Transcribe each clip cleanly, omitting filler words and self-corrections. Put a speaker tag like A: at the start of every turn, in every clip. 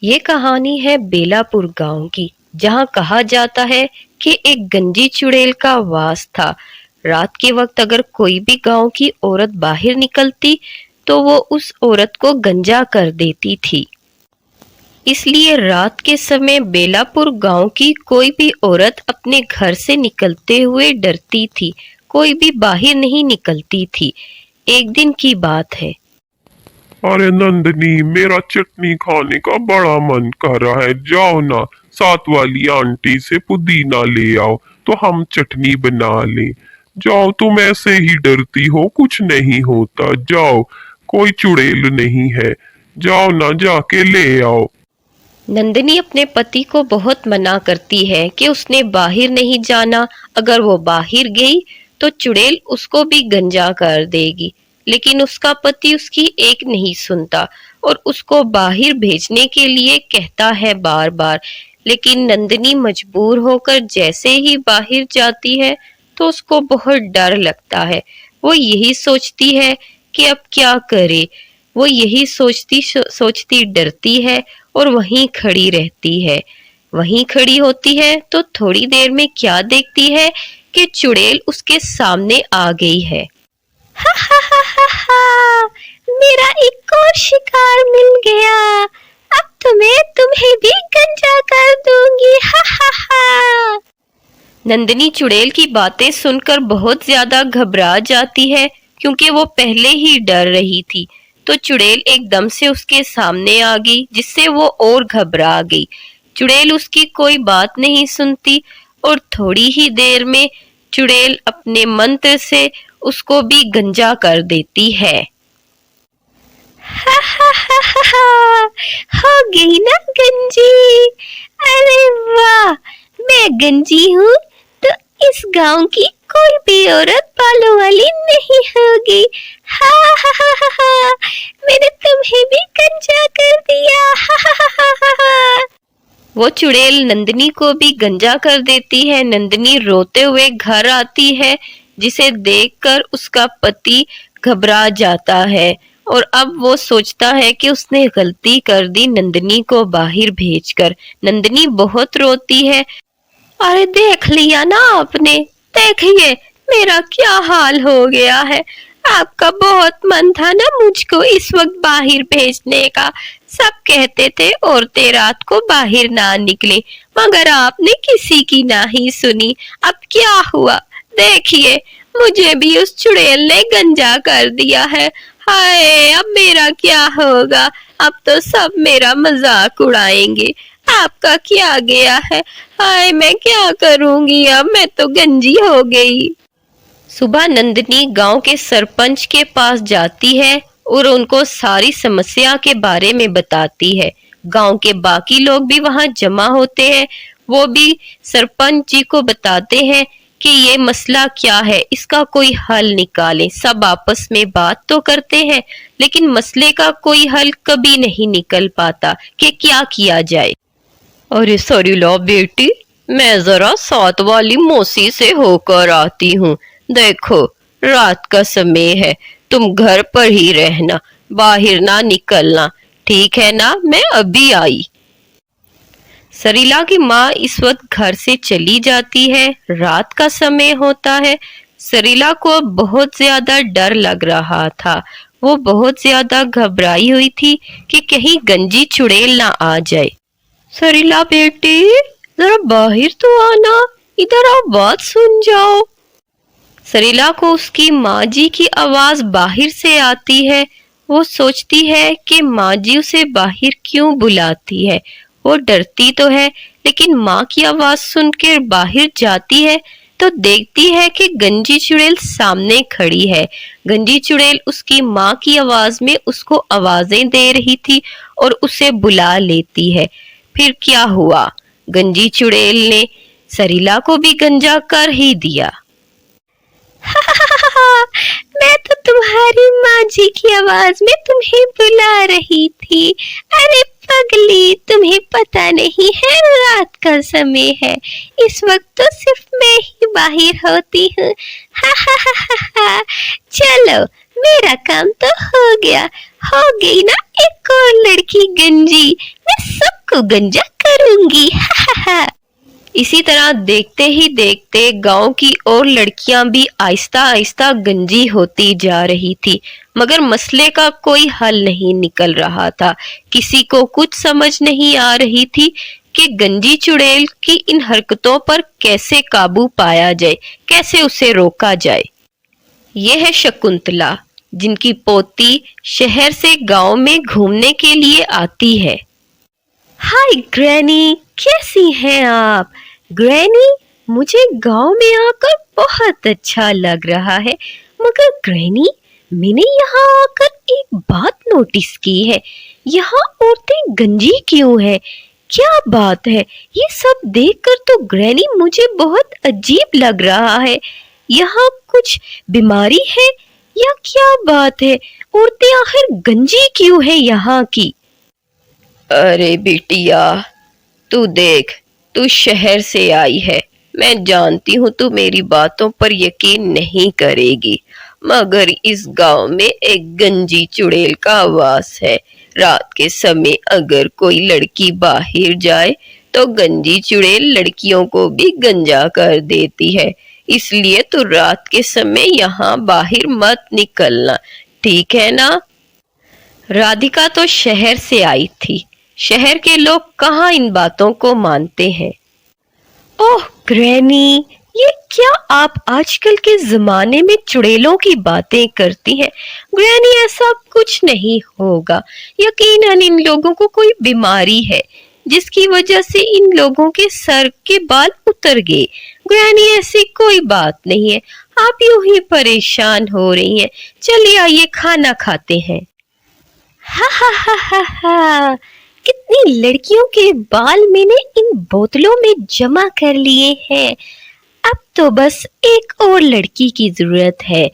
A: ये कहानी है बेलापुर गांव की, जहां कहा जाता है कि एक गंजी चुड़ैल का वास था। रात के वक्त अगर कोई भी गांव की औरत बाहर निकलती तो वो उस औरत को गंजा कर देती थी। इसलिए रात के समय बेलापुर गांव की कोई भी औरत अपने घर से निकलते हुए डरती थी। कोई भी बाहर नहीं निकलती थी। एक दिन की बात है।
B: अरे नंदनी, मेरा चटनी खाने का बड़ा मन कर रहा है। जाओ ना, साथ वाली आंटी से पुदीना ले आओ तो हम चटनी बना लें। जाओ, तुम ऐसे ही डरती हो, कुछ नहीं होता। जाओ, कोई चुड़ैल नहीं है। जाओ ना, जाके ले आओ।
A: नंदिनी अपने पति को बहुत मना करती है कि उसने बाहर नहीं जाना। अगर वो बाहर गई तो चुड़ैल उसको भी गंजा कर देगी। लेकिन उसका पति उसकी एक नहीं सुनता और उसको बाहर भेजने के लिए कहता है बार बार। लेकिन नंदिनी मजबूर होकर जैसे ही बाहर जाती है तो उसको बहुत डर लगता है। वो यही सोचती है कि अब क्या करे। वो यही सोचती सोचती डरती है और वहीं खड़ी रहती है। वहीं खड़ी होती है तो थोड़ी देर में क्या देखती है कि चुड़ैल उसके सामने आ गई है। हा हा हा हा हा, मेरा एक और शिकार मिल गया। अब तुम्हें भी गंजा कर दूंगी। हा हा हा। नंदिनी चुड़ैल की बातें सुनकर बहुत ज्यादा घबरा जाती है, क्योंकि वो पहले ही डर रही थी। तो चुड़ैल एकदम से उसके सामने आ गई, जिससे वो और घबरा गई। चुड़ैल उसकी कोई बात नहीं सुनती और थोड़ी ही देर में चुड़ैल अपने मंत्र से उसको भी गंजा कर देती है। हा हा हा हा हा, हो गई ना गंजी। अरे वाह, मैं गंजी हूँ तो इस गांव की कोई भी औरत बालों वाली नहीं होगी। हा हा हा हा हा, मैंने तुम्हें भी गंजा कर दिया। हा हा हा हा हा। वो चुड़ैल नंदिनी को भी गंजा कर देती है। नंदिनी रोते हुए घर आती है, जिसे देखकर उसका पति घबरा जाता है और अब वो सोचता है कि उसने गलती कर दी नंदिनी को बाहर भेजकर। नंदिनी बहुत रोती है। अरे देख लिया ना आपने, देखिए मेरा क्या हाल हो गया है। आपका बहुत मन था ना मुझको इस वक्त बाहर भेजने का। सब कहते थे औरतें रात को बाहर ना निकले, मगर आपने किसी की ना ही सुनी। अब क्या हुआ, देखिए मुझे भी उस चुड़ैल ने गंजा कर दिया है। हाय, अब मेरा क्या होगा। अब तो सब मेरा मजाक उड़ाएंगे। आपका क्या गया है। हाय, मैं क्या करूंगी, अब मैं तो गंजी हो गई। सुबह नंदिनी गांव के सरपंच के पास जाती है और उनको सारी समस्या के बारे में बताती है। गांव के बाकी लोग भी वहां जमा होते हैं। वो भी सरपंच जी को बताते हैं कि ये मसला क्या है, इसका कोई हल निकालें। सब आपस में बात तो करते हैं, लेकिन मसले का कोई हल कभी नहीं निकल पाता कि क्या किया जाए। अरे सरीला बेटी, मैं जरा साथ वाली मौसी से होकर आती हूँ। देखो, रात का समय है, तुम घर पर ही रहना, बाहर ना निकलना, ठीक है ना? मैं अभी आई। सरीला की माँ इस वक्त घर से चली जाती है। रात का समय होता है। सरीला को बहुत ज्यादा डर लग रहा था। वो बहुत ज्यादा घबराई हुई थी कि कहीं गंजी चुड़ैल ना आ जाए। सरीला बेटी, जरा बाहर तो आना, इधर आओ, बात सुन जाओ। सरीला को उसकी माँ जी की आवाज बाहर से आती है। वो सोचती है कि माँ जी उसे बाहर क्यों बुलाती है। वो डरती तो है, लेकिन माँ की आवाज सुनकर बाहर जाती है तो देखती है कि गंजी चुड़ैल सामने खड़ी है। गंजी चुड़ैल उसकी माँ की आवाज में उसको आवाजें दे रही थी और उसे बुला लेती है। फिर क्या हुआ, गंजी चुड़ैल ने सरीला को भी गंजा कर ही दिया। मैं तो तुम्हारी माँ जी की आवाज में तुम्हें बुला रही थी। अरे पगली, तुम्हें पता नहीं है रात का समय है। इस वक्त तो सिर्फ मैं ही बाहर होती हूँ। हा हा हा हा हा। चलो मेरा काम तो हो गया। हो गई ना एक और लड़की गंजी। मैं सबको गंजा करूंगी। हा हा हा। इसी तरह देखते ही देखते गांव की और लड़कियां भी आहिस्ता आहिस्ता गंजी होती जा रही थी, मगर मसले का कोई हल नहीं निकल रहा था। किसी को कुछ समझ नहीं आ रही थी कि गंजी चुड़ैल की इन हरकतों पर कैसे काबू पाया जाए, कैसे उसे रोका जाए। यह है शकुंतला, जिनकी पोती शहर से गांव में घूमने के लिए आती है। हाय ग्रैनी, कैसी हैं आप? ग्रैनी, मुझे गांव में आकर बहुत अच्छा लग रहा है, मगर ग्रैनी, मैंने यहाँ आकर एक बात नोटिस की है। यहाँ औरतें गंजी क्यों है? क्या बात है? ये सब देखकर तो ग्रैनी मुझे बहुत अजीब लग रहा है। यहाँ कुछ बीमारी है या क्या बात है? औरतें आखिर गंजी क्यों है यहाँ की? अरे बिटिया, तू देख, तू शहर से आई है। मैं जानती हूँ तू मेरी बातों पर यकीन नहीं करेगी, मगर इस गांव में एक गंजी चुड़ैल का वास है। रात के समय अगर कोई लड़की बाहर जाए तो गंजी चुड़ैल लड़कियों को भी गंजा कर देती है। इसलिए तू रात के समय यहाँ बाहर मत निकलना, ठीक है ना? राधिका तो शहर से आई थी। शहर के लोग कहाँ इन बातों को मानते हैं। ओह ग्रैनी, ये क्या आप आजकल के जमाने में चुड़ैलों की बातें करती हैं? ग्रैनी, ऐसा कुछ नहीं होगा। यकीनन इन लोगों को कोई बीमारी है जिसकी वजह से इन लोगों के सर के बाल उतर गए। ग्रैनी, ऐसी कोई बात नहीं है। आप यूं ही परेशान हो रही हैं। चलिए आइए खाना खाते हैं। हा हा हा हा हा, कितनी लड़कियों के बाल मैंने इन बोतलों में जमा कर लिए हैं। अब तो बस एक और लड़की की जरूरत है।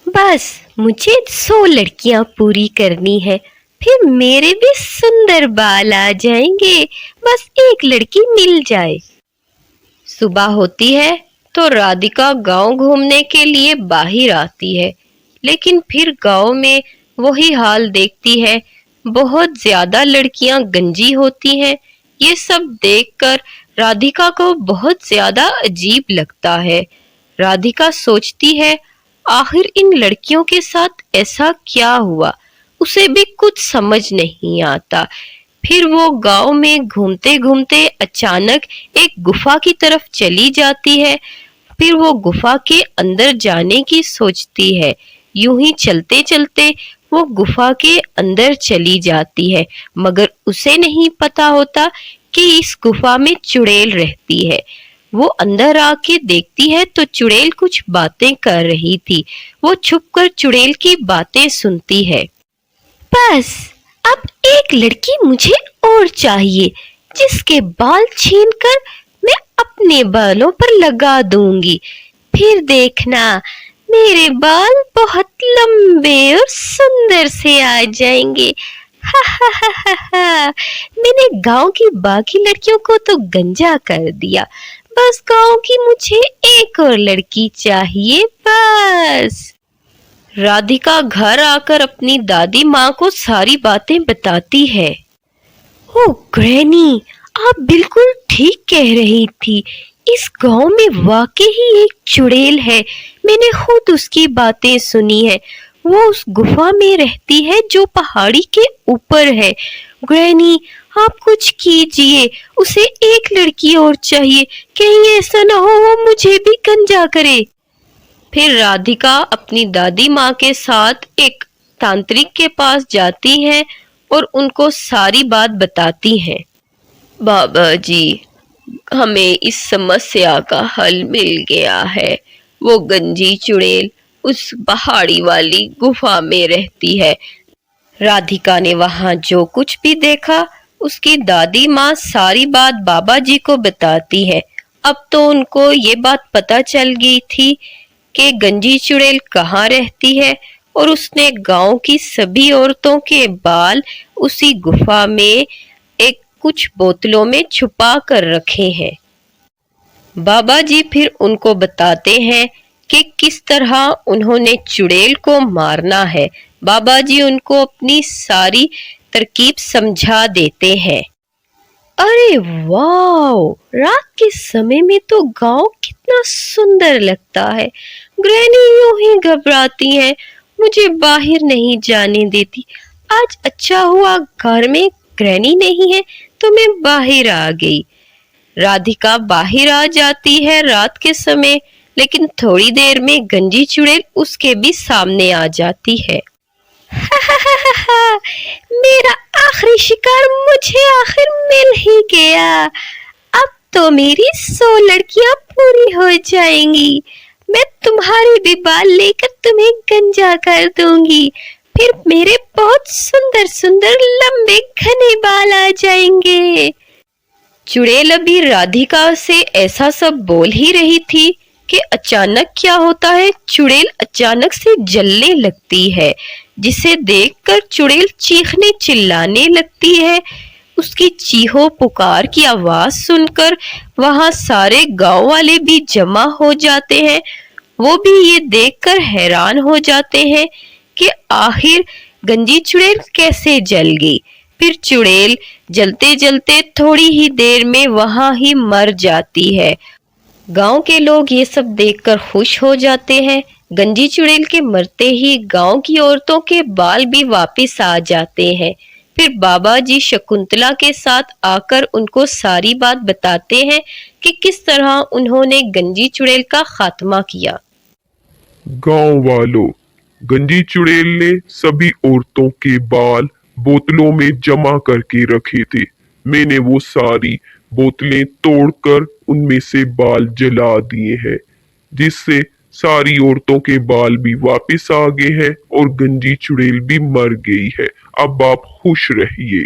A: बस मुझे 100 लड़कियां पूरी करनी है, फिर मेरे भी सुंदर बाल आ जाएंगे। बस एक लड़की मिल जाए। सुबह होती है तो राधिका गांव घूमने के लिए बाहर आती है, लेकिन फिर गांव में वही हाल देखती है। बहुत ज्यादा लड़कियां गंजी होती हैं। ये सब देखकर राधिका को बहुत ज्यादा अजीब लगता है। राधिका सोचती है, आखिर इन लड़कियों के साथ ऐसा क्या हुआ? उसे भी कुछ समझ नहीं आता। फिर वो गांव में घूमते घूमते अचानक एक गुफा की तरफ चली जाती है। फिर वो गुफा के अंदर जाने की सोचती है। यूं ही चलते चलते वो गुफा के अंदर चली जाती है, मगर उसे नहीं पता होता कि इस गुफा में चुड़ैल रहती है। वो अंदर आके देखती है तो चुड़ैल कुछ बातें कर रही थी। वो छुपकर चुड़ैल की बातें सुनती है। बस अब एक लड़की मुझे और चाहिए, जिसके बाल छीनकर मैं अपने बालों पर लगा दूंगी। फिर देखना, मेरे बाल बहुत लंबे और सुंदर से आ जाएंगे। हा हा हा हा हा। मैंने गांव की बाकी लड़कियों को तो गंजा कर दिया, बस गांव की मुझे एक और लड़की चाहिए बस। राधिका घर आकर अपनी दादी माँ को सारी बातें बताती है। ओह ग्रैनी, आप बिल्कुल ठीक कह रही थी। इस गांव में वाकई ही एक चुड़ैल है। मैंने खुद उसकी बातें सुनी है। वो उस गुफा में रहती है जो पहाड़ी के ऊपर है। ग्रैनी, आप कुछ कीजिए, उसे एक लड़की और चाहिए। कहीं ऐसा ना हो वो मुझे भी गंजा करे। फिर राधिका अपनी दादी माँ के साथ एक तांत्रिक के पास जाती हैं और उनको सारी बात बताती हैं। बाबा जी, हमें इस समस्या का हल मिल गया है। वो गंजी चुड़ैल उस पहाड़ी वाली गुफा में रहती है। राधिका ने वहां जो कुछ भी देखा उसकी दादी माँ सारी बात बाबा जी को बताती है। अब तो उनको ये बात पता चल गई थी कि गंजी चुड़ैल कहाँ रहती है, और उसने गांव की सभी औरतों के बाल उसी गुफा में एक कुछ बोतलों में छुपा कर रखे हैं। बाबा जी फिर उनको बताते हैं कि किस तरह उन्होंने चुड़ैल को मारना है। बाबा जी उनको अपनी सारी तरकीब समझा देते हैं। अरे वाह! रात के समय में तो गांव कितना सुंदर लगता है। ग्रैनी यूं ही घबराती हैं, मुझे बाहर नहीं जाने देती। आज अच्छा हुआ घर में ग्रैनी नहीं है तो मैं बाहर आ गई। राधिका बाहर आ जाती है रात के समय, लेकिन थोड़ी देर में गंजी चुड़ैल उसके भी सामने आ जाती है। मेरा आखिरी शिकार मुझे आखिर मिल ही गया। अब तो मेरी 100 लड़कियां पूरी हो जाएंगी। मैं तुम्हारे भी बाल लेकर तुम्हें गंजा कर दूंगी। फिर मेरे बहुत सुंदर सुंदर लंबे घने बाल आ जाएंगे। चुड़ैल अभी राधिका से ऐसा सब बोल ही रही थी कि अचानक क्या होता है, चुड़ैल अचानक से जलने लगती है, जिसे देखकर चुड़ैल चीखने चिल्लाने लगती है। उसकी चीहो पुकार की आवाज सुनकर वहां सारे गांव वाले भी जमा हो जाते हैं। वो भी ये देखकर हैरान हो जाते हैं कि आखिर गंजी चुड़ैल कैसे जल गई। फिर चुड़ैल जलते जलते थोड़ी ही देर में वहां ही मर जाती है। गांव के लोग ये सब देखकर खुश हो जाते हैं। गंजी चुड़ैल के मरते ही गांव की औरतों के बाल भी वापस आ जाते हैं। फिर बाबा जी शकुंतला के साथ आकर उनको सारी बात बताते हैं कि किस तरह उन्होंने गंजी चुड़ैल का खात्मा किया।
B: गांव वालों, गंजी चुड़ैल ने सभी औरतों के बाल बोतलों में जमा करके रखे थे। मैंने वो सारी बोतलें तोड़कर उनमें से बाल जला दिए हैं, जिससे सारी औरतों के बाल भी वापस आ गए हैं और गंजी चुड़ैल भी मर गई है। अब आप खुश रहिए।